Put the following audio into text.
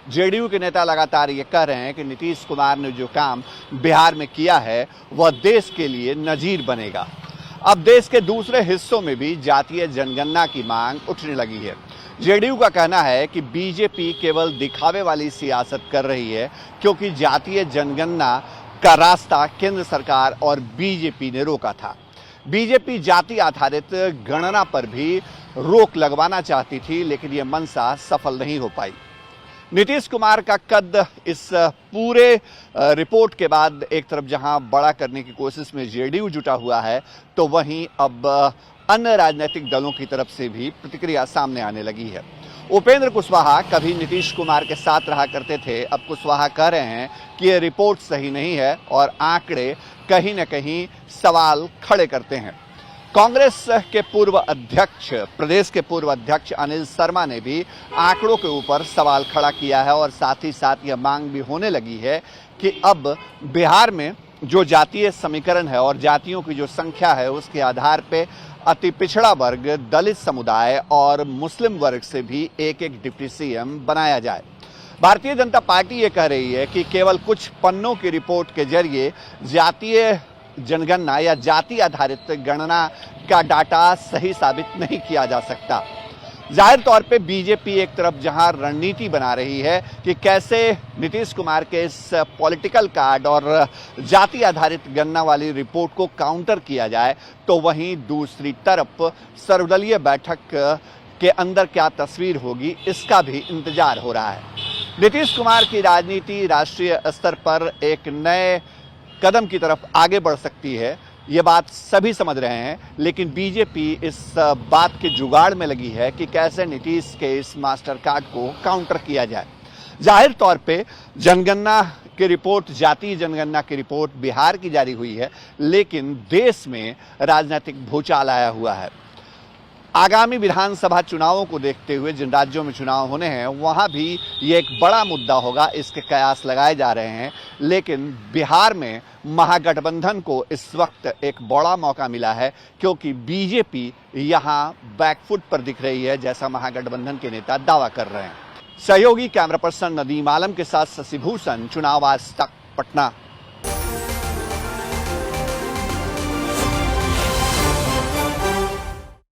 JDU के नेता लगातार ये कह रहे हैं कि नीतीश कुमार ने जो काम बिहार में किया है वह देश के लिए नजीर बनेगा। अब देश के दूसरे हिस्सों में भी जातीय जनगणना की मांग उठने लगी है। जेडीयू का कहना है कि बीजेपी केवल दिखावे वाली सियासत कर रही है, क्योंकि जातीय जनगणना का रास्ता केंद्र सरकार और बीजेपी ने रोका था। बीजेपी जाति आधारित गणना पर भी रोक लगवाना चाहती थी, लेकिन यह मंशा सफल नहीं हो पाई। नीतीश कुमार का कद इस पूरे रिपोर्ट के बाद एक तरफ जहां बड़ा करने की कोशिश में जेडीयू जुटा हुआ है, तो वहीं अब अन्य राजनीतिक दलों की तरफ से भी प्रतिक्रिया सामने आने लगी है। उपेंद्र कुशवाहा कभी नीतीश कुमार के साथ रहा करते थे, अब कुशवाहा कह रहे हैं कि ये रिपोर्ट सही नहीं है और आंकड़े कहीं न कहीं सवाल खड़े करते हैं। कांग्रेस के पूर्व अध्यक्ष, प्रदेश के पूर्व अध्यक्ष अनिल शर्मा ने भी आंकड़ों के ऊपर सवाल खड़ा किया है और साथ ही साथ यह मांग भी होने लगी है कि अब बिहार में जो जातीय समीकरण है और जातियों की जो संख्या है उसके आधार पे अति पिछड़ा वर्ग, दलित समुदाय और मुस्लिम वर्ग से भी एक एक डिप्टी सीएम बनाया जाए। भारतीय जनता पार्टी ये कह रही है कि केवल कुछ पन्नों की रिपोर्ट के जरिए जातीय जनगणना या जाति आधारित गणना का डाटा सही साबित नहीं किया जा सकता। जाहिर तौर पे बीजेपी एक तरफ जहां रणनीति बना रही है कि कैसे नीतीश कुमार के इस पॉलिटिकल कार्ड और जाति आधारित गणना वाली रिपोर्ट को काउंटर किया जाए, तो वहीं दूसरी तरफ सर्वदलीय बैठक के अंदर क्या तस्वीर होगी इसका भी इंतजार हो रहा है। नीतीश कुमार की राजनीति राष्ट्रीय स्तर पर एक नए कदम की तरफ आगे बढ़ सकती है, ये बात सभी समझ रहे हैं, लेकिन बीजेपी इस बात के जुगाड़ में लगी है कि कैसे नीतीश के इस मास्टर कार्ड को काउंटर किया जाए। जाहिर तौर पे जनगणना की रिपोर्ट, जातीय जनगणना की रिपोर्ट बिहार की जारी हुई है, लेकिन देश में राजनीतिक भूचाल आया हुआ है। आगामी विधानसभा चुनावों को देखते हुए जिन राज्यों में चुनाव होने हैं वहां भी ये एक बड़ा मुद्दा होगा, इसके कयास लगाए जा रहे हैं। लेकिन बिहार में महागठबंधन को इस वक्त एक बड़ा मौका मिला है, क्योंकि बीजेपी यहां बैकफुट पर दिख रही है, जैसा महागठबंधन के नेता दावा कर रहे हैं। सहयोगी कैमरा पर्सन नदीम आलम के साथ शशि भूषण, चुनाव आज तक, पटना।